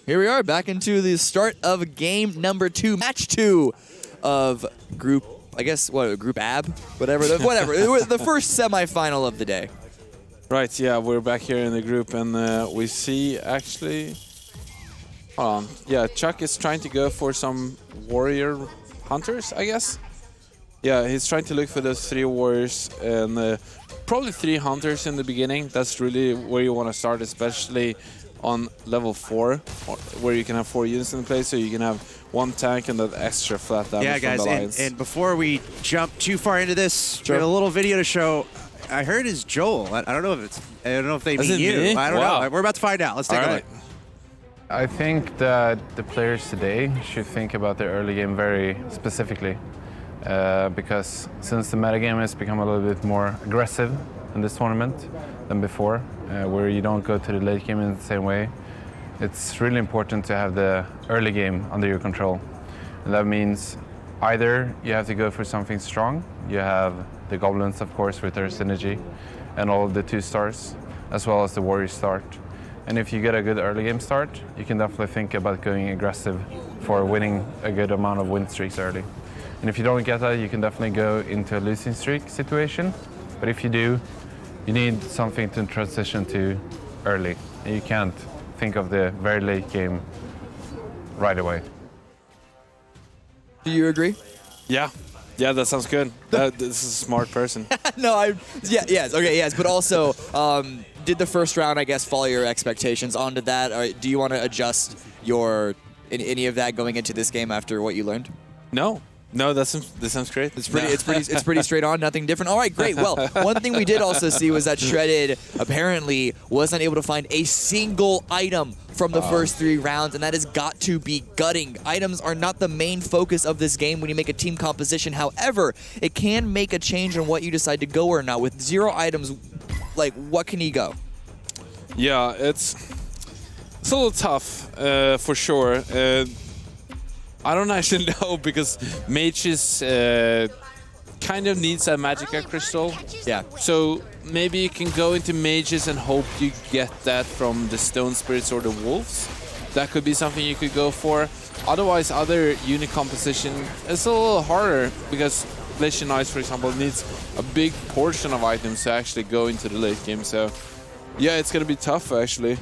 Here we are, back into the start of game number 2, match 2 of group, I guess, what, group AB? Whatever, whatever. The first semifinal of the day. Right, yeah, we're back here in the group, and we see actually, hold on, yeah, Chuck is trying to go for some warrior hunters, I guess. Yeah, he's trying to look for those 3 warriors and probably 3 hunters in the beginning. That's really where you want to start, especially on level 4, where you can have 4 units in place, so you can have 1 tank and that extra flat damage. Yeah, guys, and before we jump too far into this, we have a little video to show. I heard it's Joel. I don't know if they mean you. Me? I don't know. We're about to find out. Let's take a look. I think that the players today should think about their early game very specifically, because since the metagame has become a little bit more aggressive in this tournament than before, where you don't go to the late game in the same way, it's really important to have the early game under your control. And that means either you have to go for something strong. You have the goblins, of course, with their synergy, and all of the 2 stars, as well as the warrior start. And if you get a good early game start, you can definitely think about going aggressive for winning a good amount of win streaks early. And if you don't get that, you can definitely go into a losing streak situation. But if you do, you need something to transition to early. And you can't think of the very late game right away. Do you agree? Yeah. Yeah, that sounds good. This is a smart person. No, yes, but also, did the first round, I guess, follow your expectations onto that? Or do you want to adjust any of that going into this game after what you learned? No, this sounds great. It's pretty straight on, nothing different. All right, great. Well, one thing we did also see was that Shredded apparently wasn't able to find a single item from the first 3 rounds, and that has got to be gutting. Items are not the main focus of this game when you make a team composition. However, it can make a change on what you decide to go or not. With 0 items, like, what can he go? Yeah, it's a little tough, for sure. I don't actually know, because Mages kind of needs a Magicka crystal. Yeah. So maybe you can go into Mages and hope you get that from the Stone Spirits or the Wolves. That could be something you could go for. Otherwise, other unit composition is a little harder, because Glacier Knights, for example, needs a big portion of items to actually go into the late game. So yeah, it's going to be tough, actually.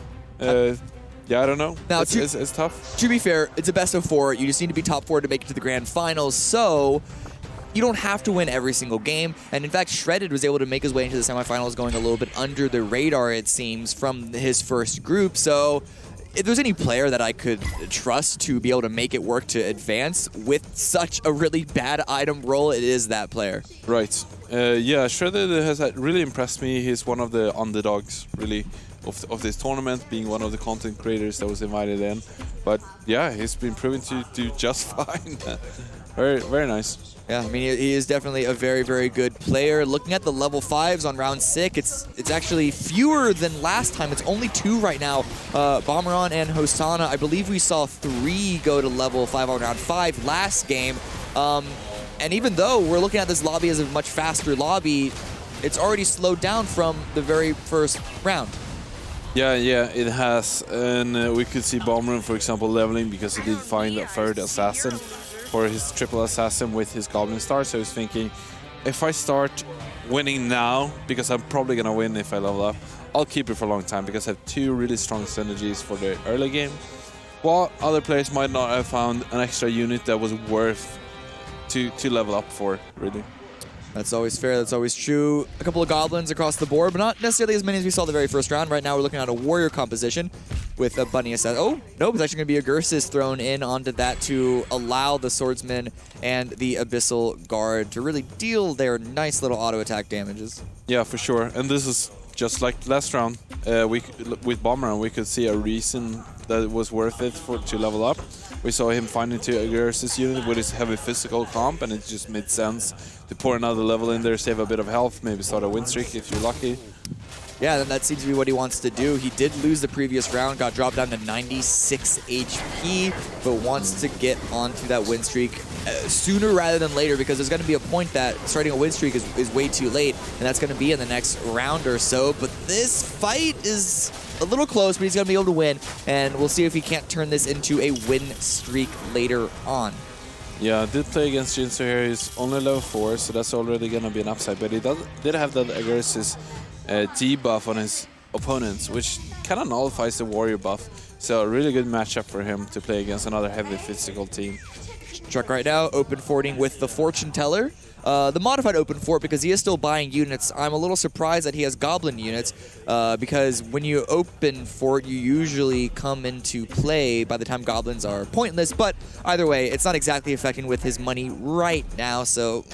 Yeah, I don't know. Now, it's tough. To be fair, it's a best of 4. You just need to be top 4 to make it to the grand finals. So you don't have to win every single game. And in fact, Shredded was able to make his way into the semifinals going a little bit under the radar, it seems, from his first group. So if there's any player that I could trust to be able to make it work to advance with such a really bad item roll, it is that player. Right. Yeah, Shredded has really impressed me. He's one of the underdogs, really, of this tournament, being one of the content creators that was invited in. But yeah, he's been proven to do just fine. Very, very nice. Yeah, I mean, he is definitely a very, very good player. Looking at the level 5s on round 6, it's actually fewer than last time. It's only 2 right now. Bomberon and Hostana, I believe we saw 3 go to level 5 on round 5 last game. And even though we're looking at this lobby as a much faster lobby, it's already slowed down from the very first round. Yeah, it has. And we could see Bomberon, for example, leveling because he did find a 3rd assassin for his triple assassin with his Goblin Star. So he's thinking, if I start winning now, because I'm probably going to win if I level up, I'll keep it for a long time because I have 2 really strong synergies for the early game. While other players might not have found an extra unit that was worth to level up for, really. That's always fair. That's always true. A couple of goblins across the board, but not necessarily as many as we saw the very first round. Right now, we're looking at a warrior composition with a bunny assassin. Oh, no, it's actually going to be a Gersis thrown in onto that to allow the swordsman and the abyssal guard to really deal their nice little auto attack damages. Yeah, for sure. And this is just like last round. With Bomberon, we could see a reason that it was worth it to level up. We saw him find into a Gersis unit with his heavy physical comp, and it just made sense to pour another level in there, save a bit of health, maybe start a win streak if you're lucky. Yeah, then that seems to be what he wants to do. He did lose the previous round, got dropped down to 96 HP, but wants to get onto that win streak sooner rather than later, because there's going to be a point that starting a win streak is way too late, and that's going to be in the next round or so. But this fight is a little close, but he's going to be able to win, and we'll see if he can't turn this into a win streak later on. Yeah, I did play against Jinso here. He's only level 4, so that's already going to be an upside. But he did have that aggressive debuff on his opponents, which kind of nullifies the warrior buff. So a really good matchup for him to play against another heavy physical team. Chuck right now, open forting with the Fortune Teller. The modified open fort because he is still buying units. I'm a little surprised that he has goblin units because when you open fort, you usually come into play by the time goblins are pointless. But either way, it's not exactly affecting with his money right now, so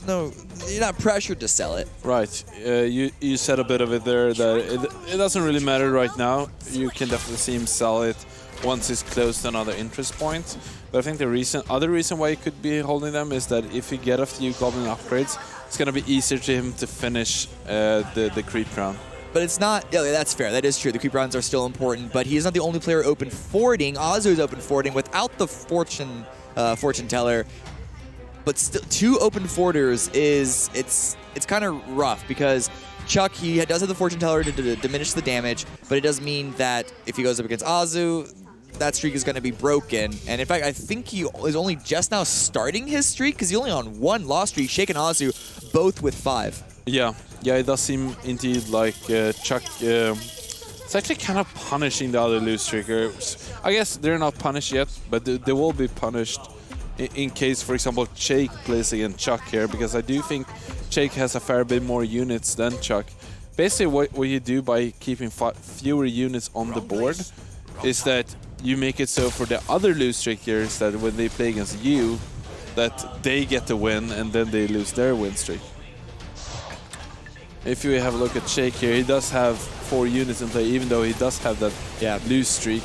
no, you're not pressured to sell it. Right. You said a bit of it there that it doesn't really matter right now. You can definitely see him sell it once he's close to another interest point. But I think the other reason why he could be holding them is that if he get a few goblin upgrades, it's going to be easier to him to finish the creep round. But it's not, yeah, that's fair, that is true. The creep rounds are still important, but he is not the only player open forting. Azu is open forting without the Fortune Teller. But still, 2 open forters it's kind of rough because Chuck, he does have the Fortune Teller to diminish the damage, but it does mean that if he goes up against Azu, that streak is going to be broken. And in fact, I think he is only just now starting his streak because he's only on 1 loss streak. Shake and Azu, both with 5. Yeah, it does seem indeed like Chuck is actually kind of punishing the other loose streakers. I guess they're not punished yet, but they will be punished in case, for example, Jake plays against Chuck here, because I do think Jake has a fair bit more units than Chuck. Basically, what you do by keeping fewer units on the board is that you make it so for the other loose streakers that when they play against you, that they get the win and then they lose their win streak. If you have a look at Jake here, he does have 4 units in play, even though he does have that loose streak.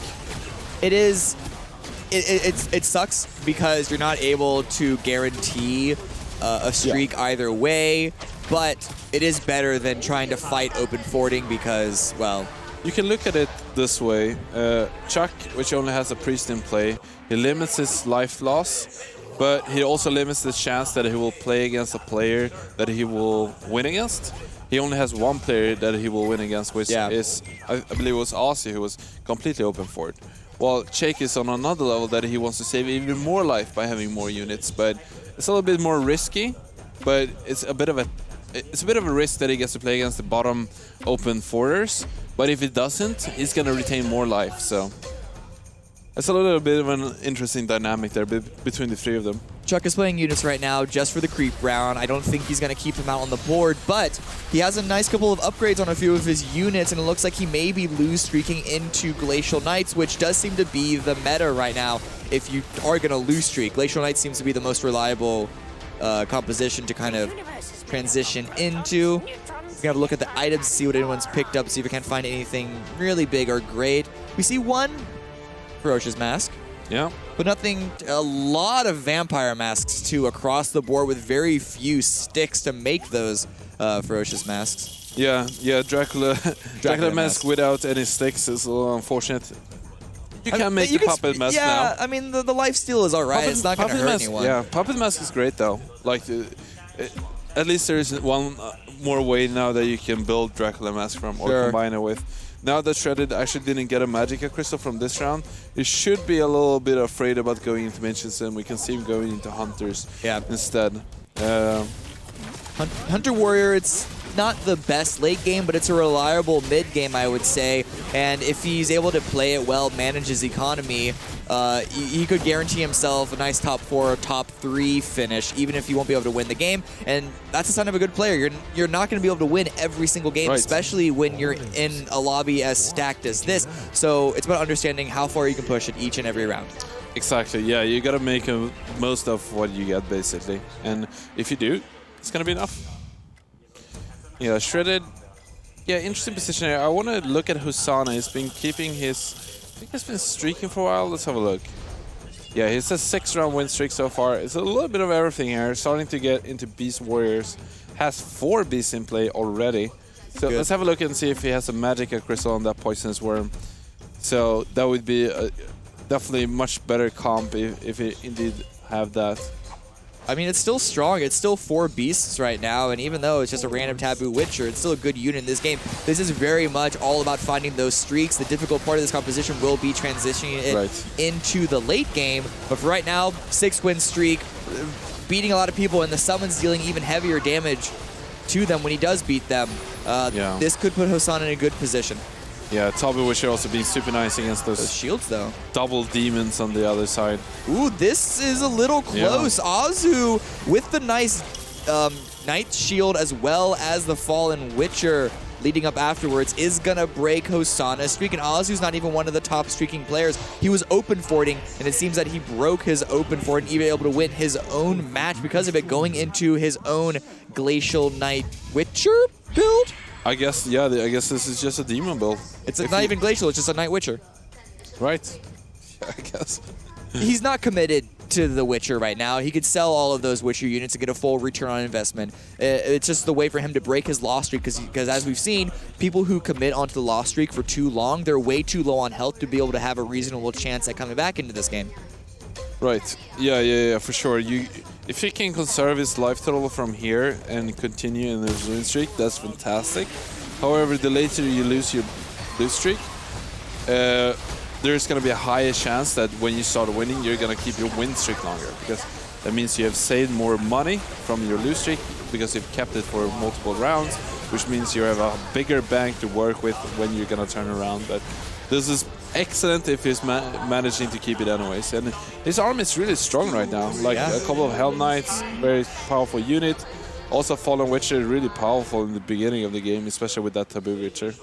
It sucks because you're not able to guarantee a streak either way, but it is better than trying to fight open forting because, well... You can look at it this way. Chuck, which only has a priest in play, he limits his life loss, but he also limits the chance that he will play against a player that he will win against. He only has 1 player that he will win against, which is, I believe it was Aussie, who was completely open for it. While Jake is on another level that he wants to save even more life by having more units, but it's a little bit more risky, but it's a bit of a risk that he gets to play against the bottom open forters. But if he doesn't, he's going to retain more life, so it's a little bit of an interesting dynamic there between the 3 of them. Chuck is playing units right now just for the creep round. I don't think he's going to keep him out on the board, but he has a nice couple of upgrades on a few of his units, and it looks like he may be lose streaking into Glacial Knights, which does seem to be the meta right now if you are going to lose streak. Glacial Knights seems to be the most reliable composition to kind of transition into. We gotta look at the items, see what anyone's picked up, see if we can't find anything really big or great. We see 1 Ferocious Mask. Yeah. But nothing, a lot of Vampire Masks too across the board with very few sticks to make those Ferocious Masks. Yeah, Dracula Mask without any sticks is a little unfortunate. You can make the Puppet Mask now. Yeah, I mean, the life steal is alright, it's not gonna hurt anyone. Yeah, Puppet Mask is great though. Like, at least there is one more way now that you can build Dracula Mask from or combine it with. Now that Shredded actually didn't get a Magicka Crystal from this round, he should be a little bit afraid about going into Minions, and we can see him going into Hunters instead. Hunter Warrior, it's not the best late game, but it's a reliable mid game, I would say. And if he's able to play it well, manage his economy, he could guarantee himself a nice top 4 or top 3 finish, even if he won't be able to win the game. And that's a sign of a good player. You're not going to be able to win every single game, especially when you're in a lobby as stacked as this. So it's about understanding how far you can push it each and every round. Exactly, yeah. You got to make most of what you get, basically. And if you do, it's going to be enough. Yeah, Shredded. Yeah, interesting position here. I want to look at Hosanna. He's been keeping his... I think he's been streaking for a while. Let's have a look. Yeah, he's a 6-round win streak so far. It's a little bit of everything here. Starting to get into Beast Warriors. Has 4 Beasts in play already. So let's have a look and see if he has a Magicka Crystal on that Poisonous Worm. So that would be definitely much better comp if he indeed have that. I mean, it's still strong. It's still 4 beasts right now, and even though it's just a random taboo Witcher, it's still a good unit in this game. This is very much all about finding those streaks. The difficult part of this composition will be transitioning it into the late game, but for right now, 6-win streak, beating a lot of people, and the summons dealing even heavier damage to them when he does beat them. This could put Hosanna in a good position. Yeah, Tabu Witcher also being super nice against those shields, though. Double demons on the other side. Ooh, this is a little close. Azu with the nice Knight Shield as well as the Fallen Witcher leading up afterwards is going to break Hosanna's streak. And Azu's not even one of the top streaking players. He was open forting, and it seems that he broke his open fort and even able to win his own match because of it, going into his own Glacial Knight Witcher build? I guess, yeah, I guess this is just a demon build. It's not even Glacial, it's just a Night Witcher. Right. I guess. He's not committed to the Witcher right now. He could sell all of those Witcher units and get a full return on investment. It's just the way for him to break his loss streak because as we've seen, people who commit onto the loss streak for too long, they're way too low on health to be able to have a reasonable chance at coming back into this game. Right. Yeah, for sure. If you can conserve his life total from here and continue in his win streak, that's fantastic. However, the later you lose your lose streak, there's going to be a higher chance that when you start winning, you're going to keep your win streak longer, because that means you have saved more money from your lose streak because you've kept it for multiple rounds, which means you have a bigger bank to work with when you're going to turn around. But this is excellent if he's managing to keep it anyways. And his army is really strong right now. Like a couple of Hell Knights, very powerful unit. Also Fallen Witcher, really powerful in the beginning of the game, especially with that Taboo Witcher.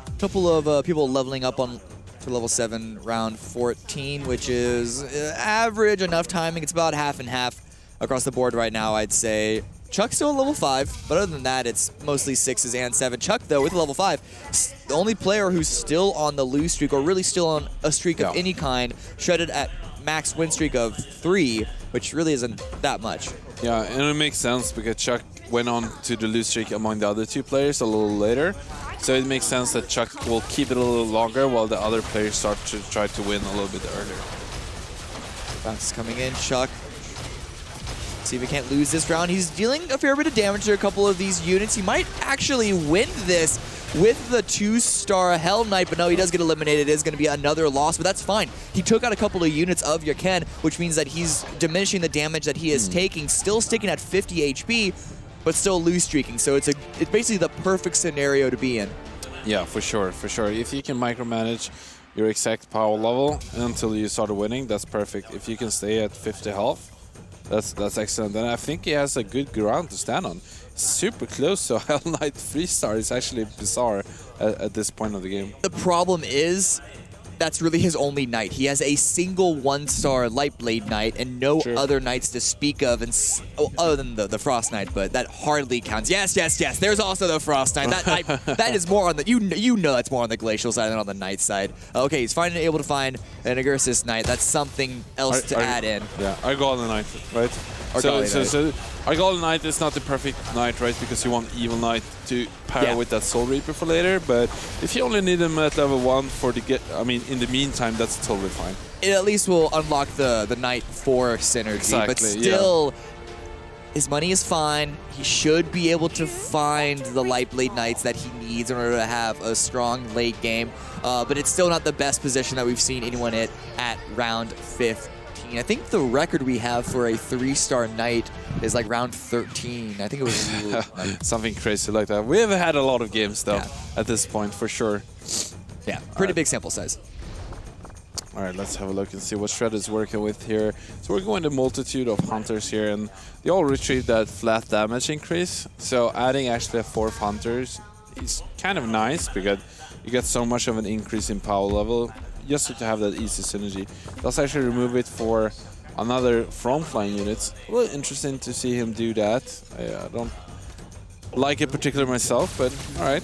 A couple of people leveling up on to level 7 round 14, which is average enough timing. It's about half and half across the board right now, I'd say. Chuck's still at level 5, but other than that, it's mostly 6s and 7. Chuck, though, with level 5, the only player who's still on the lose streak, or really still on a streak of any kind, shredded at max win streak of 3, which really isn't that much. Yeah, and it makes sense because Chuck went on to the lose streak among the other 2 players a little later. So it makes sense that Chuck will keep it a little longer while the other players start to try to win a little bit earlier. That's coming in, Chuck. See if he can't lose this round. He's dealing a fair bit of damage to a couple of these units. He might actually win this with the 2-star Hell Knight, but no, he does get eliminated. It is going to be another loss, but that's fine. He took out a couple of units of Yaken, which means that he's diminishing the damage that he is taking, still sticking at 50 HP, but still lose streaking. So it's basically the perfect scenario to be in. Yeah, for sure. If you can micromanage your exact power level until you start winning, that's perfect. If you can stay at 50 health, that's excellent. And I think he has a good ground to stand on. Super close to Hell Knight 3-star. It's actually bizarre at this point of the game. The problem is that's really his only knight. He has a single 1-star Lightblade Knight and no other knights to speak of, and other than the Frost Knight, but that hardly counts. Yes. There's also the Frost Knight. That is more on the you know that's more on the Glacial side than on the Knight side. Okay, he's finally able to find an Agursis Knight. That's something else to add in. Yeah, our Golden Knight, right? So our Golden Knight is not the perfect Knight, right? Because you want Evil Knight to pair with that Soul Reaper for later. But if you only need him at level 1 for in the meantime, that's totally fine. It at least will unlock the Knight 4 synergy. Exactly, but still, his money is fine. He should be able to find the Lightblade Knights that he needs in order to have a strong late game. But it's still not the best position that we've seen anyone at round 15. I think the record we have for a 3-star Knight is like round 13. I think it was something crazy like that. We have had a lot of games though at this point for sure. Yeah, pretty big sample size. All right, let's have a look and see what Shred is working with here. So we're going to multitude of hunters here, and they all retrieve that flat damage increase. So adding actually a 4th hunters is kind of nice because you get so much of an increase in power level just to have that easy synergy. Let's actually remove it for another frontline unit. A little interesting to see him do that. I don't like it particularly myself, but all right.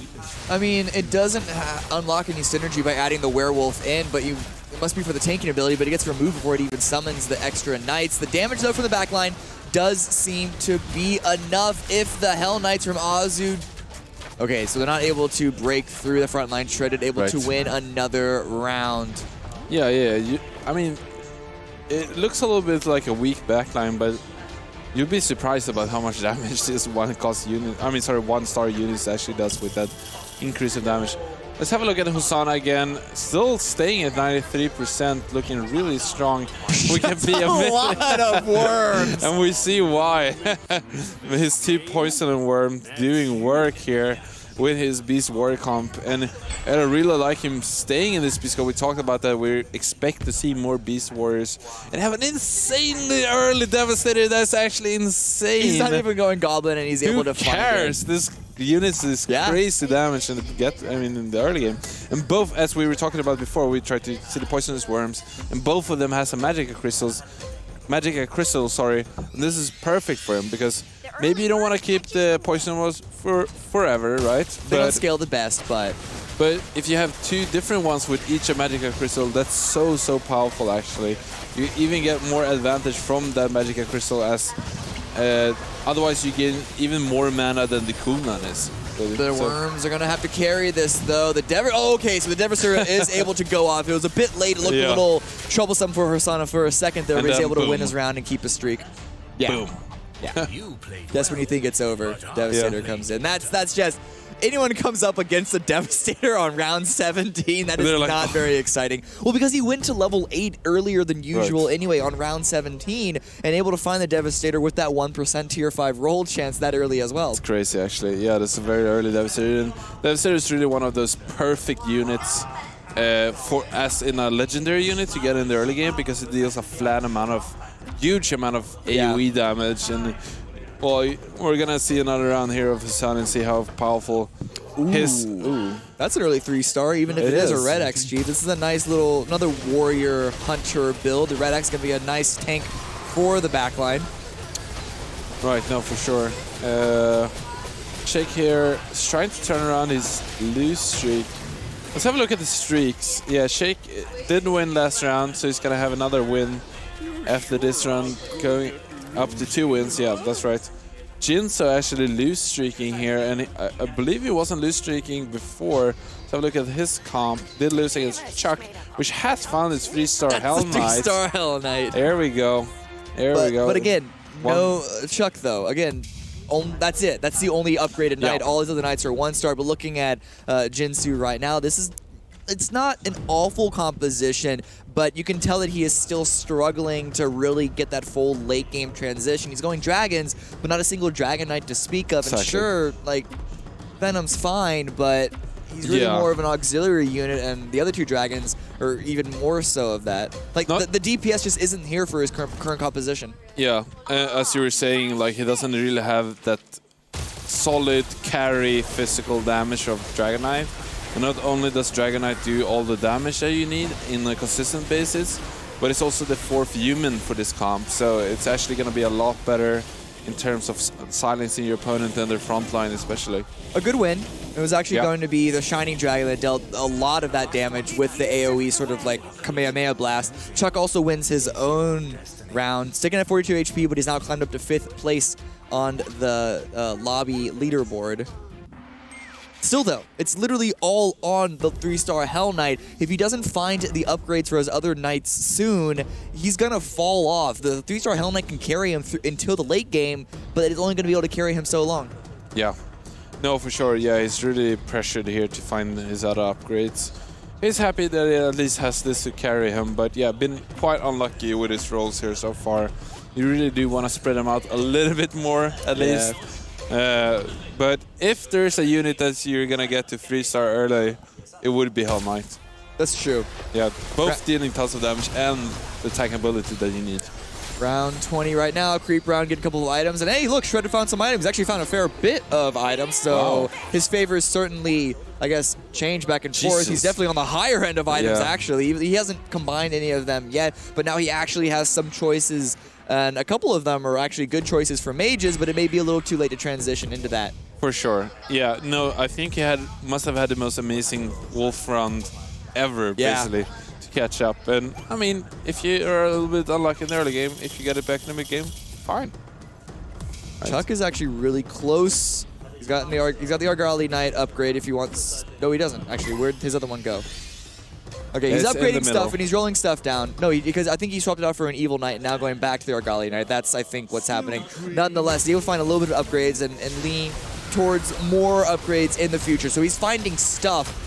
I mean, it doesn't unlock any synergy by adding the werewolf in, but it must be for the tanking ability, but it gets removed before it even summons the extra knights. The damage, though, from the backline does seem to be enough if the Hell Knights from Azu... Okay, so they're not able to break through the front line. Shredded able to win another round. Yeah. I mean, it looks a little bit like a weak backline, but You'd be surprised about how much damage this one-cost unit, one-star unit actually does with that increase of damage. Let's have a look at Hosanna again. Still staying at 93%, looking really strong. We can be a lot of worms. And we see why. His 2 Poison Worm doing work here with his Beast Warrior comp. And I really like him staying in this Beast comp. We talked about that. We expect to see more Beast Warriors. And have an insanely early Devastator. That's actually insane. He's not even going Goblin and he's able to Who find cares? it. This unit is crazy damage in the early game. And both, as we were talking about before, we tried to see the Poisonous Worms. And both of them has some Magicka Crystals. And this is perfect for him because maybe you don't want to keep the Poison Worms for forever, right? They don't scale the best, but if you have 2 different ones with each a Magicka Crystal, that's so powerful actually. You even get more advantage from that Magicka Crystal as otherwise you gain even more mana than the cooldown is. The worms are going to have to carry this, though. The okay, so the Devastator is able to go off. It was a bit late. It looked a little troublesome for Hosanna for a second there, but he's able to win his round and keep a streak. Yeah. Boom. Yeah. That's when you think it's over. Devastator comes in. That's just... Anyone comes up against a Devastator on round 17, that is not very exciting. Well, because he went to level 8 earlier than usual anyway on round 17 and able to find the Devastator with that 1% tier 5 roll chance that early as well. It's crazy, actually. Yeah, that's a very early Devastator. And Devastator is really one of those perfect units as in a legendary unit to get in the early game because it deals a huge amount of AoE damage. And well, we're gonna see another round here of Hassan and see how powerful his... That's an early 3-star, even if it is a red XG. This is a nice little, another warrior hunter build. The red X is gonna be a nice tank for the backline. Right, no, for sure. Shake here is trying to turn around his lose streak. Let's have a look at the streaks. Yeah, Shake didn't win last round, so he's gonna have another win after this round, going up to 2 wins. Yeah, that's right. Jinso actually lose streaking here, and I believe he wasn't lose streaking before. Let's have a look at his comp. Did lose against Chuck, which has found his 3-star Hell Knight. 3-star Hell Knight. There we go. There we go. But again, no Chuck though. Again, that's it. That's the only upgraded knight. All his other knights are 1-star. But looking at Jinsu right now, it's not an awful composition, but you can tell that he is still struggling to really get that full late game transition. He's going dragons, but not a single dragon knight to speak of. And sure, like Venom's fine, but he's really more of an auxiliary unit, and the other 2 dragons are even more so of that. Like the DPS just isn't here for his current composition. Yeah, as you were saying, like he doesn't really have that solid carry physical damage of Dragon Knight. And not only does Dragon Knight do all the damage that you need in a consistent basis, but it's also the 4th human for this comp, so it's actually going to be a lot better in terms of silencing your opponent and their front line especially. A good win. It was actually going to be the Shining Dragon that dealt a lot of that damage with the AoE sort of like Kamehameha Blast. Chuck also wins his own round, sticking at 42 HP, but he's now climbed up to 5th place on the lobby leaderboard. Still though, it's literally all on the 3-star Hell Knight. If he doesn't find the upgrades for his other knights soon, he's gonna fall off. The 3-star Hell Knight can carry him until the late game, but it's only gonna be able to carry him so long. Yeah, no, for sure. Yeah, he's really pressured here to find his other upgrades. He's happy that he at least has this to carry him, but yeah, been quite unlucky with his rolls here so far. You really do want to spread them out a little bit more, at least. But if there's a unit that you're gonna get to 3-star early, it would be Hell Knight. That's true. Yeah, both dealing tons of damage and the attack ability that you need. Round 20 right now, creep round, get a couple of items, and hey, look, Shredder found some items. Actually found a fair bit of items, so his favor is certainly, I guess, changed back and forth. He's definitely on the higher end of items, actually. He hasn't combined any of them yet, but now he actually has some choices, and a couple of them are actually good choices for mages, but it may be a little too late to transition into that. For sure. Yeah, no, I think he must have had the most amazing wolf round ever, basically, to catch up. And, I mean, if you are a little bit unlucky in the early game, if you get it back in the mid game, fine. Chuck is actually really close. He's got the Argali Knight upgrade if he wants... No, he doesn't, actually. Where'd his other one go? Okay, he's It's in the upgrading stuff middle. and he's rolling stuff down. No, because I think he swapped it out for an Evil Knight and now going back to the Argali Knight. That's, I think, what's happening. Nonetheless, he will find a little bit of upgrades and lean towards more upgrades in the future. So he's finding stuff.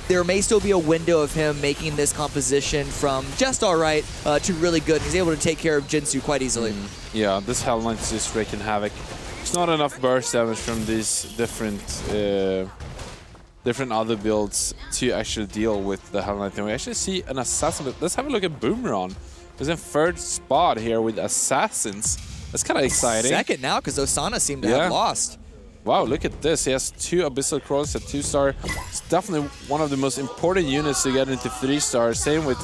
There may still be a window of him making this composition from just all right to really good. He's able to take care of Jinsu quite easily. Yeah, this Hell Knight is just wreaking havoc. It's not enough burst damage from these different other builds to actually deal with the Hell Knight. And we actually see an assassin. But let's have a look at Boomeran. He's in third spot here with assassins. That's kind of exciting. Second now because Osana seemed to have lost. Wow, look at this. He has 2 Abyssal Crawlers at 2-star. It's definitely one of the most important units to get into 3-star. Same with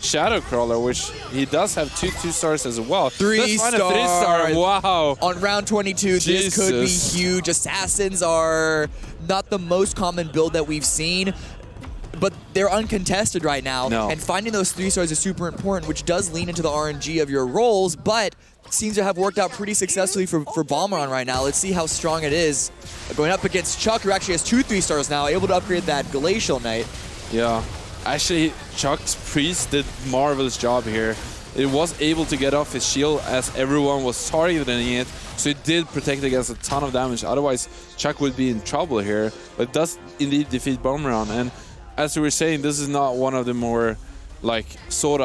Shadow Crawler, which he does have 2 2-stars as well. 3-star. 3-star. Wow. On round 22, this could be huge. Assassins are not the most common build that we've seen, but they're uncontested right now. And finding those 3-stars is super important, which does lean into the RNG of your rolls, but seems to have worked out pretty successfully for Balmaron right now. Let's see how strong it is. Going up against Chuck, who actually has 2 3-stars now, able to upgrade that Glacial Knight. Yeah. Actually, Chuck's Priest did marvelous job here. It was able to get off his shield as everyone was targeting it, so it did protect against a ton of damage. Otherwise, Chuck would be in trouble here. But it does indeed defeat Balmaron. And as we were saying, this is not one of the more like sought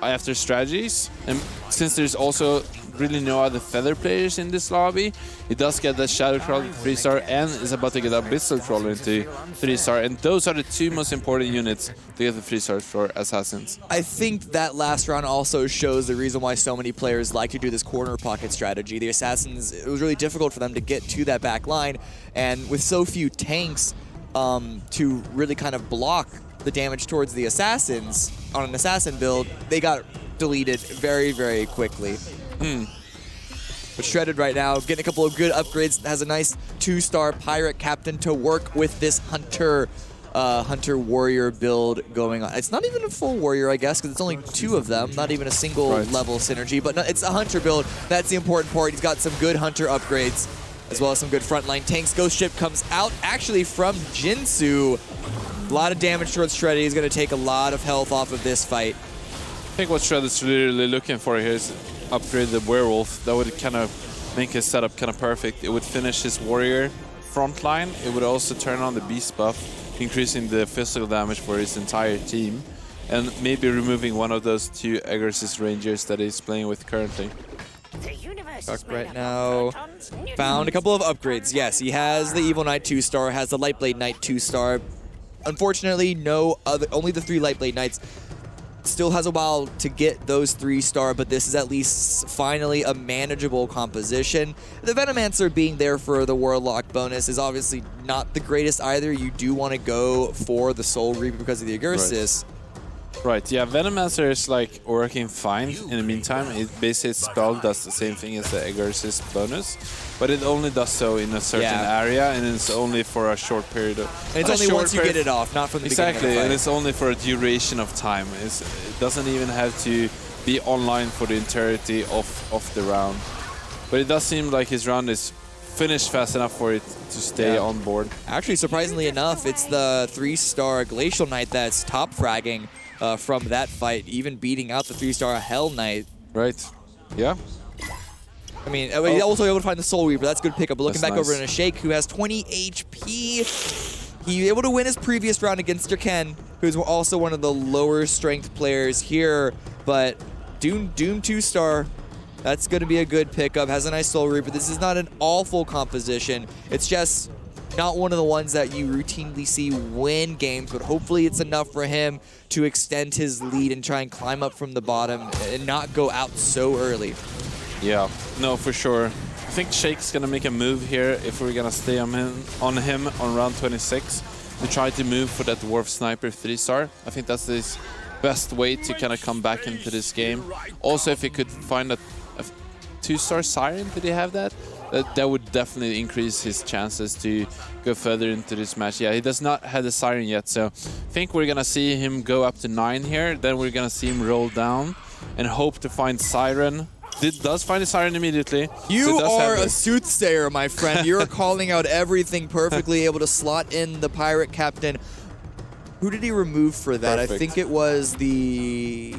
after strategies, and since there's also really no other feather players in this lobby, he does get that Shadow Crawler 3-star and is about to get Abyssal Crawler into 3-star, and those are the 2 most important units to get the 3-stars for assassins. I think that last round also shows the reason why so many players like to do this corner pocket strategy. The assassins, it was really difficult for them to get to that back line, and with so few tanks to really kind of block the damage towards the assassins on an assassin build, they got deleted very, very quickly. But Shredded right now, getting a couple of good upgrades, has a nice 2-star Pirate Captain to work with this Hunter Warrior build going on. It's not even a full Warrior, I guess, because it's only 2 of them, not even a single level synergy, but no, it's a Hunter build. That's the important part. He's got some good Hunter upgrades, as well as some good frontline tanks. Ghost Ship comes out actually from Jinsu. A lot of damage towards Shredder. He's going to take a lot of health off of this fight. I think what Shredder's really looking for here is upgrade the Werewolf. That would kind of make his setup kind of perfect. It would finish his Warrior frontline. It would also turn on the Beast buff, increasing the physical damage for his entire team, and maybe removing one of those 2 Agarsis Rangers that he's playing with currently. Chuck right now found a couple of upgrades. Yes, he has the Evil Knight 2-star, has the Lightblade Knight 2-star. Unfortunately, only the 3 Lightblade Knights. Still has a while to get those 3-star, but this is at least finally a manageable composition. The Venomancer being there for the Warlock bonus is obviously not the greatest either. You do want to go for the Soul Reaper because of the Agarsis. Right, yeah, Venomancer is like working fine in the meantime. It basically its spell does the same thing as the Agarsis bonus, but it only does so in a certain area, and it's only for a short period of... And it's only once you get it off, not from the beginning of the fight. And it's only for a duration of time. It doesn't even have to be online for the entirety of the round. But it does seem like his round is finished fast enough for it to stay on board. Actually, surprisingly enough, it's the 3-star Glacial Knight that's top fragging from that fight, even beating out the 3-star Hell Knight. Right. Yeah. I mean, he's also able to find the Soul Reaper. That's a good pickup. But looking back over in a Shake, who has 20 HP, he was able to win his previous round against Ken, who's also one of the lower strength players here. But Doom 2-star, that's going to be a good pickup. Has a nice Soul Reaper. This is not an awful composition. It's just not one of the ones that you routinely see win games, but hopefully it's enough for him to extend his lead and try and climb up from the bottom and not go out so early. Yeah, no, for sure. I think Shake's going to make a move here if we're going to stay on him on round 26 to try to move for that Dwarf Sniper 3-star. I think that's his best way to kind of come back into this game. Also, if he could find a 2-star Siren, did he have that? That would definitely increase his chances to go further into this match. Yeah, he does not have the Siren yet, so I think we're going to see him go up to 9 here. Then we're going to see him roll down and hope to find Siren. Does find a Siren immediately. You are a soothsayer, my friend. You're calling out everything perfectly, able to slot in the Pirate Captain Who did he remove for that? Perfect. I think it was the...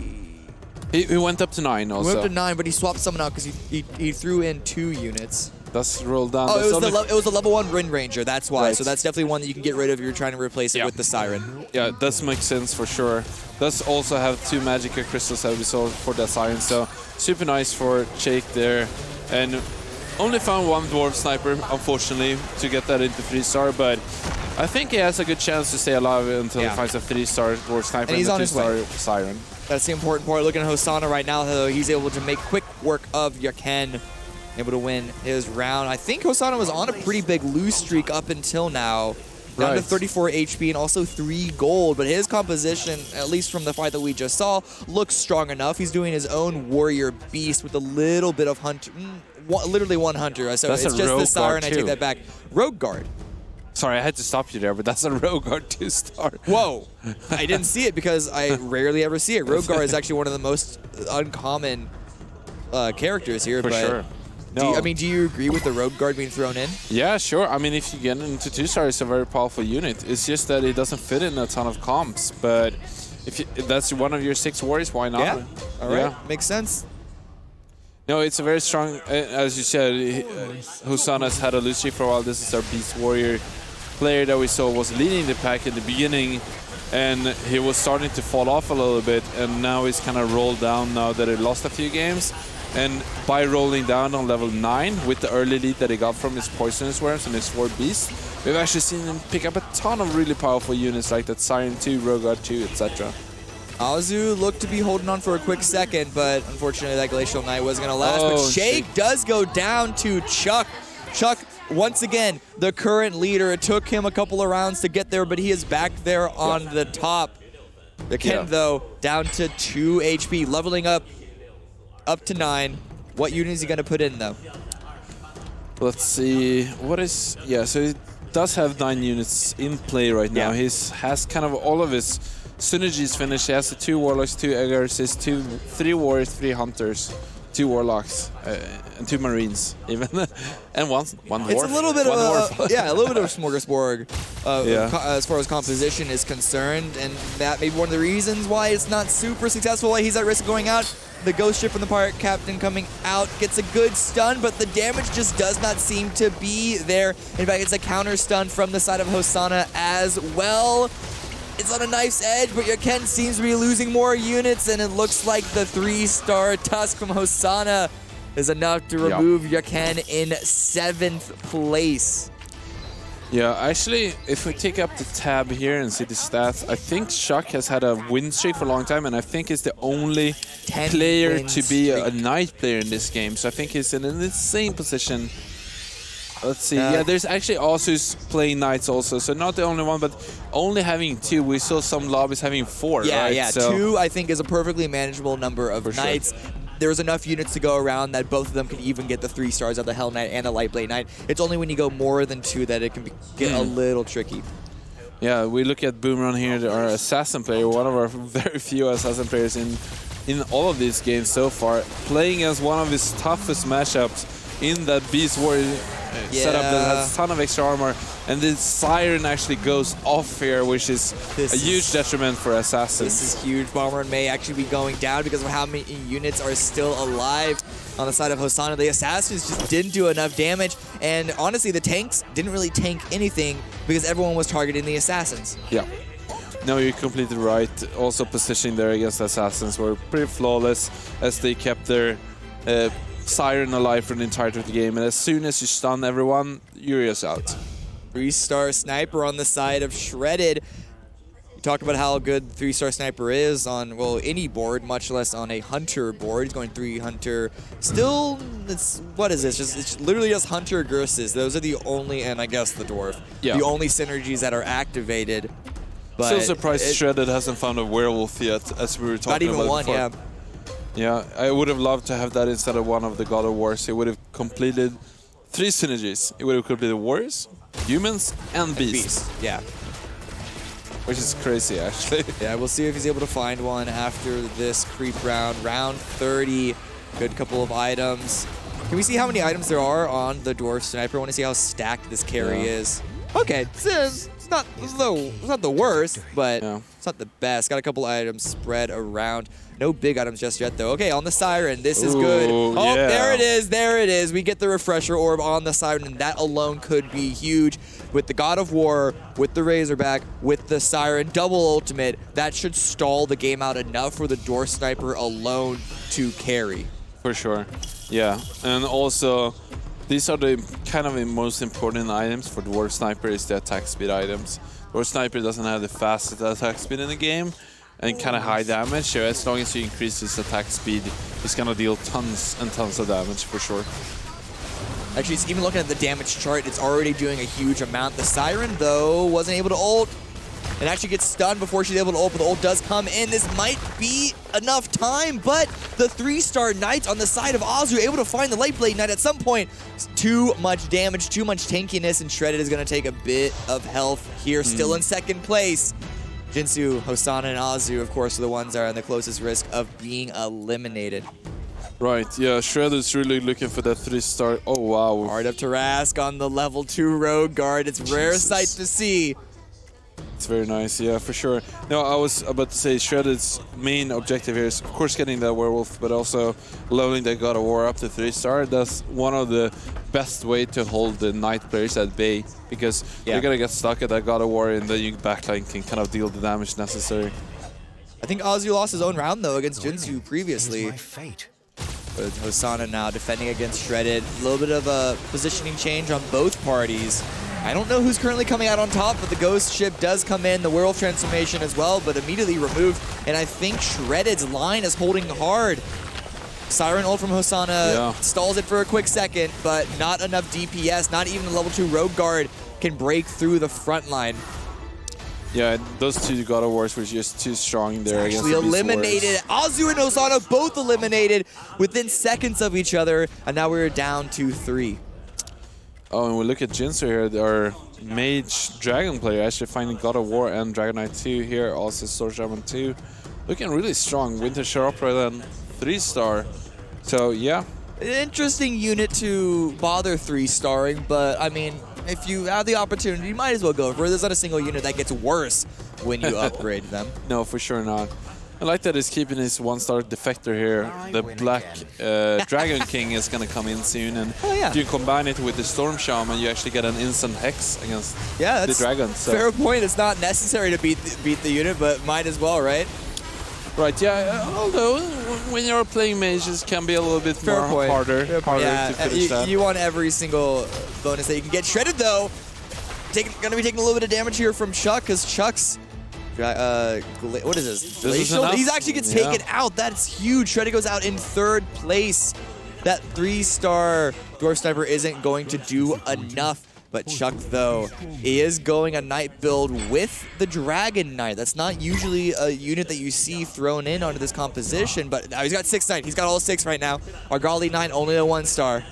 He went up to 9 also. He went up to 9, but he swapped someone out because he threw in 2 units. That's rolled down. Oh, That's it was the level 1 Rin Ranger, that's why. Right. So that's definitely one that you can get rid of if you're trying to replace it Yeah. with the Siren. Yeah, it does make sense for sure. Does also have 2 Magicka crystals that we saw for that Siren, so super nice for Jake there. And only found 1 Dwarf Sniper, unfortunately, to get that into 3-star, but I think he has a good chance to stay alive until he finds a 3-star Dwarf Sniper And he's a on his way. 2-star Siren. That's the important part. Looking at Hosanna right now, though, he's able to make quick work of Yaken, able to win his round. I think Hosanna was on a pretty big lose streak up until now. Down to 34 HP and also 3 gold, but his composition, at least from the fight that we just saw, looks strong enough. He's doing his own warrior beast with a little bit of hunter, literally 1 hunter. So That's it's a just the Rogue Siren, Guard I take too. that back. Rogue Guard. Sorry, I had to stop you there, but that's a Rogue Guard 2-star. Whoa. I didn't see it because I rarely ever see it. Rogue Guard is actually one of the most uncommon characters here. For but sure. Do you agree with the Rogue Guard being thrown in? Yeah, sure. I mean, if you get into 2-star, it's a very powerful unit. It's just that it doesn't fit in a ton of comps. But if that's one of your 6 warriors, why not? Yeah. All right. Yeah. Makes sense. No, it's a very strong, as you said, Hosanna's had a lose streak for a while. This is our Beast Warrior player that we saw was leading the pack in the beginning. And he was starting to fall off a little bit. And now he's kind of rolled down now that he lost a few games. And by rolling down on level 9 with the early lead that he got from his Poisonous Worms and his 4 Beast, we've actually seen him pick up a ton of really powerful units like that Siren 2, Rogue Guard 2, etc. Azu looked to be holding on for a quick second, but unfortunately that Glacial Knight wasn't going to last. But Shake does go down to Chuck. Chuck, once again, the current leader. It took him a couple of rounds to get there, but he is back there on the top. The Ken, though, down to 2 HP, leveling up to 9. What unit is he going to put in, though? Let's see. What is... Yeah, so he does have 9 units in play right now. He has kind of all of his synergies finished. He has the 2 Warlocks, 2 Eggers, 3 Warriors, 3 Hunters, 2 Warlocks, and 2 Marines, even. And one Dwarf. It's a little bit of a little bit of a smorgasbord as far as composition is concerned, and that may be one of the reasons why it's not super successful, why he's at risk of going out. The Ghost Ship from the Pirate Captain coming out gets a good stun, but the damage just does not seem to be there. In fact, it's a counter stun from the side of Hosanna as well. It's on a knife's edge, but Yaken seems to be losing more units, and it looks like the 3-star Tusk from Hosanna is enough to remove Yaken in 7th place. Yeah, actually, if we take up the tab here and see the stats, I think Chuck has had a win streak for a long time, and I think he's the only player to be a Knight player in this game. So I think he's in an insane position. Let's see. Yeah, there's actually Asus playing Knights also, so not the only one, but only having 2. We saw some lobbies having 4, yeah, right? Yeah, so 2 I think is a perfectly manageable number of Knights. Sure. There's enough units to go around that both of them could even get the 3 stars of the Hell Knight and the Lightblade Knight. It's only when you go more than 2 that it can get a little tricky. Yeah, we look at Boomerang here, our Assassin player, one of our very few Assassin players in all of these games so far, playing as one of his toughest matchups in that Beast Warrior setup that has a ton of extra armor, and this Siren actually goes off here, which is a huge detriment for Assassins. This is huge. Bomber may actually be going down because of how many units are still alive on the side of Hosanna. The Assassins just didn't do enough damage, and honestly, the tanks didn't really tank anything because everyone was targeting the Assassins. Yeah. No, you're completely right. Also, positioning there against Assassins were pretty flawless as they kept their Siren alive for the entirety of the game, and as soon as you stun everyone, you're just out. 3-star Sniper on the side of Shredded. You talk about how good 3-star Sniper is on, well, any board, much less on a Hunter board. He's going 3 Hunter. Still, what is this? It's literally just Hunter Gerses. Those are the only, and I guess the Dwarf, the only synergies that are activated. But still surprised Shredded hasn't found a werewolf yet, as we were talking about. Not even one, before. Yeah, I would have loved to have that instead of one of the God of Wars. It would have completed 3 synergies. It would have completed Warriors, Humans, and Beasts. Yeah. Which is crazy, actually. Yeah, we'll see if he's able to find one after this creep round. Round 30, good couple of items. Can we see how many items there are on the Dwarf Sniper? I want to see how stacked this carry is. Okay, it's not the worst, but Yeah. it's not the best. Got a couple items spread around. No big items just yet, though. Okay, on the Siren, this is good. Ooh, Oh, yeah. there it is, there it is. We get the Refresher Orb on the Siren, and that alone could be huge. With the God of War, with the Razorback, with the Siren, double ultimate, that should stall the game out enough for the Door Sniper alone to carry. For sure. Yeah. And also, these are the kind of the most important items for Dwarf Sniper is the attack speed items. Dwarf Sniper doesn't have the fastest attack speed in the game and kind of high damage, so as long as you increase his attack speed, he's gonna deal tons and tons of damage for sure. Actually, even looking at the damage chart, it's already doing a huge amount. The Siren, though, wasn't able to ult. And actually gets stunned before she's able to ult, but the ult does come in. This might be enough time, but the 3-star Knights on the side of Azu able to find the Light Blade Knight at some point. It's too much damage, too much tankiness, and Shredded is going to take a bit of health here, still in second place. Jinsu, Hosanna, and Azu, of course, are the ones that are in the closest risk of being eliminated. Right, yeah, Shredder's really looking for that 3-star. Oh, wow. Hard up to Rask on the level 2 Rogue Guard. It's rare Jesus. sight to see. It's very nice, yeah, for sure. No, I was about to say Shredded's main objective here is, of course, getting that Werewolf, but also leveling the God of War up to 3-star. That's one of the best way to hold the Knight players at bay, because you're gonna get stuck at that God of War, and then your backline can kind of deal the damage necessary. I think Azu lost his own round, though, against Jinsu previously. But Hosanna now defending against Shredded. A little bit of a positioning change on both parties. I don't know who's currently coming out on top, but the Ghost Ship does come in, the Werewolf transformation as well, but immediately removed. And I think Shredded's line is holding hard. Siren ult from Hosanna stalls it for a quick second, but not enough DPS. Not even the level 2 Rogue Guard can break through the front line. Yeah, those two God of Wars were just too strong there against Actually the Beast eliminated. Wars. Azu and Hosanna both eliminated within seconds of each other, and now we're down to 3. Oh, and we look at Jinsu here, our Mage Dragon player, actually finding God of War and Dragon Knight 2 here, also Sword Shaman 2. Looking really strong. Winter Share Opera then 3-star. So, yeah. An interesting unit to bother 3-starring, but I mean, if you have the opportunity, you might as well go for it. There's not a single unit that gets worse when you upgrade them. No, for sure not. I like that he's keeping his 1-star defector here. The Black Dragon King is going to come in soon, and if you combine it with the Storm Shaman, you actually get an instant Hex against the dragon. So. Fair point. It's not necessary to beat the unit, but might as well, right? Right, yeah. Although, when you're playing mages, it can be a little bit harder to finish that. You want every single bonus that you can get. Shredded, though, going to be taking a little bit of damage here from Chuck, because Chuck's what is this? Glacial? He actually gets taken out. That's huge. Shredded goes out in 3rd place. That 3-star Dwarf Sniper isn't going to do enough. But Chuck, though, is going a Knight build with the Dragon Knight. That's not usually a unit that you see thrown in onto this composition, but now he's got 6 Knight. He's got all 6 right now. Argali Knight, only a 1-star.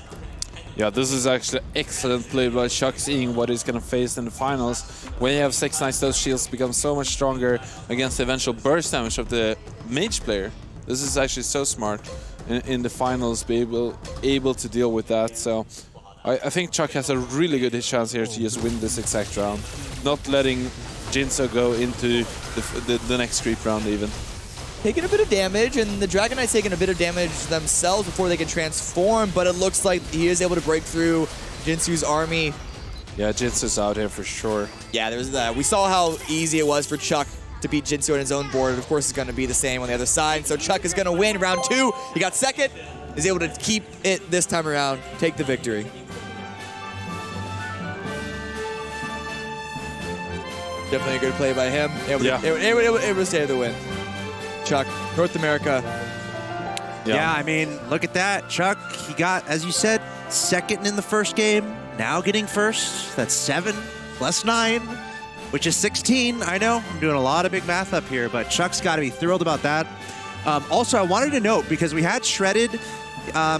Yeah, this is actually excellent play by Chuck, seeing what he's going to face in the finals. When you have 6 Knights, those shields become so much stronger against the eventual burst damage of the Mage player. This is actually so smart in the finals, be able to deal with that. So I think Chuck has a really good chance here to just win this exact round, not letting Jinso go into the next creep round even. Taking a bit of damage, and the Dragon Knight's taking a bit of damage themselves before they can transform, but it looks like he is able to break through Jinsu's army. Yeah, Jinsu's out here for sure. Yeah, there's that. We saw how easy it was for Chuck to beat Jinsu on his own board. Of course, it's going to be the same on the other side. So Chuck is going to win round 2. He got 2nd. Is able to keep it this time around, take the victory. Definitely a good play by him. Able to stay the win. Chuck, North America. Yeah, I mean, look at that. Chuck, he got, as you said, 2nd in the first game. Now getting 1st. That's 7 plus 9, which is 16. I know, I'm doing a lot of big math up here, but Chuck's got to be thrilled about that. Also, I wanted to note, because we had Shredded,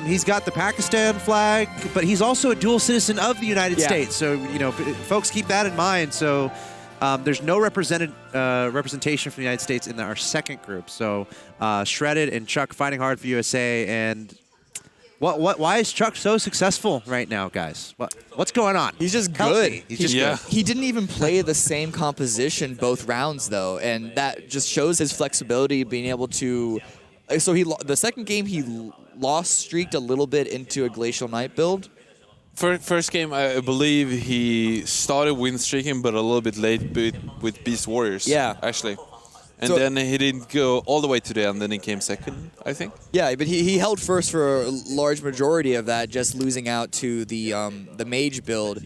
he's got the Pakistan flag, but he's also a dual citizen of the United States. So, you know, folks keep that in mind. So there's no representation from the United States in our 2nd group. So Shredded and Chuck fighting hard for USA, and Why is Chuck so successful right now, guys? What's going on? He's just Healthy. good. He's just good. He didn't even play the same composition both rounds, though, and that just shows his flexibility, being able to... So the second game, he streaked a little bit into a Glacial Knight build. First game, I believe he started win streaking, but a little bit late with Beast Warriors. Yeah. Actually. And So- then he didn't go all the way to the end, then he came second, I think. Yeah, but he held first for a large majority of that, just losing out to the mage build.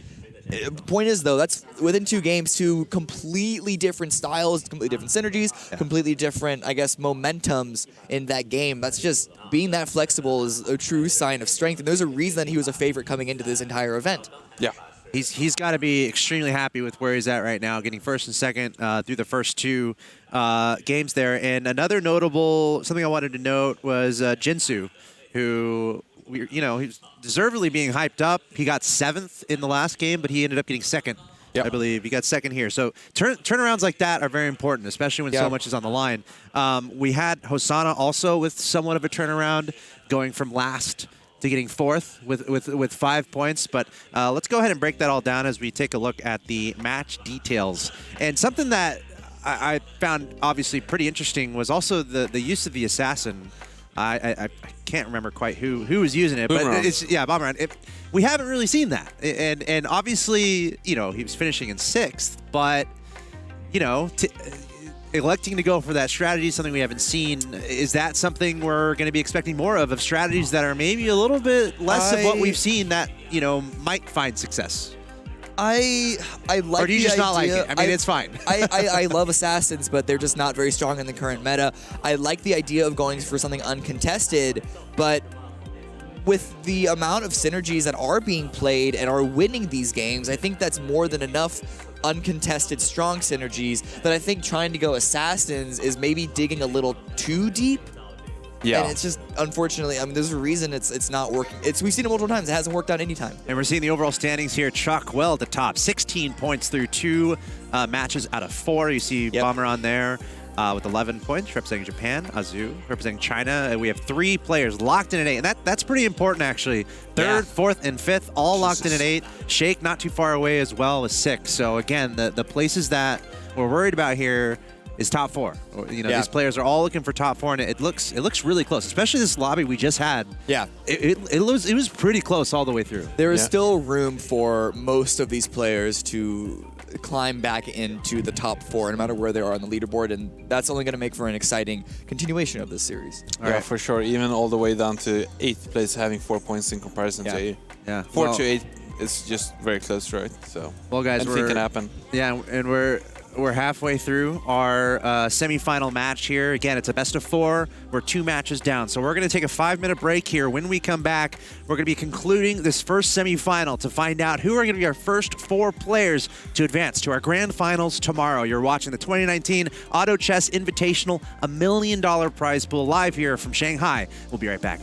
Point is, though, that's within 2 games, 2 completely different styles, completely different synergies, completely different, I guess, momentums in that game. That's just being that flexible is a true sign of strength, and there's a reason that he was a favorite coming into this entire event. Yeah. He's got to be extremely happy with where he's at right now, getting first and second through the first 2 games there. And another notable, something I wanted to note was Jinsu, who, he's deservedly being hyped up. He got 7th in the last game, but he ended up getting second, I believe. He got second here. So turnarounds like that are very important, especially when so much is on the line. We had Hosanna also with somewhat of a turnaround, going from last to getting 4th with 5 points. But let's go ahead and break that all down as we take a look at the match details. And something that I found obviously pretty interesting was also the use of the assassin. I can't remember quite who was using it, Boomerang. but it's Boomerang. We haven't really seen that, and obviously he was finishing in 6th, but electing to go for that strategy is something we haven't seen. Is that something we're going to be expecting more of strategies that are maybe a little bit less of what we've seen that might find success? I like. Or do you just not like it? I mean, it's fine. I love assassins, but they're just not very strong in the current meta. I like the idea of going for something uncontested, but with the amount of synergies that are being played and are winning these games, I think that's more than enough uncontested strong synergies that I think trying to go assassins is maybe digging a little too deep. Yeah. And it's just, unfortunately, there's a reason it's not working. We've seen it multiple times. It hasn't worked out any time. And we're seeing the overall standings here. Chuck well at the top, 16 points through 2 matches out of 4. You see Bomber on there with 11 points, representing Japan. Azu representing China. And we have 3 players locked in at 8. And that's pretty important, actually. 3rd, 4th, and 5th, all locked in at 8. Shake not too far away as well with 6. So again, the places that we're worried about here is top 4. These players are all looking for top 4, and it looks really close, especially this lobby we just had. Yeah. It was pretty close all the way through. There is still room for most of these players to climb back into the top 4, no matter where they are on the leaderboard, and that's only going to make for an exciting continuation of this series. Yeah, for sure. Even all the way down to 8th place, having 4 points in comparison to 8. Yeah. 4 to 8 is just very close, right? So, well, guys, anything can happen. Yeah, and we're halfway through our semifinal match here. Again, it's a best of 4. We're 2 matches down. So we're going to take a 5-minute break here. When we come back, we're going to be concluding this first semifinal to find out who are going to be our first 4 players to advance to our grand finals tomorrow. You're watching the 2019 Auto Chess Invitational, $1 million prize pool live here from Shanghai. We'll be right back.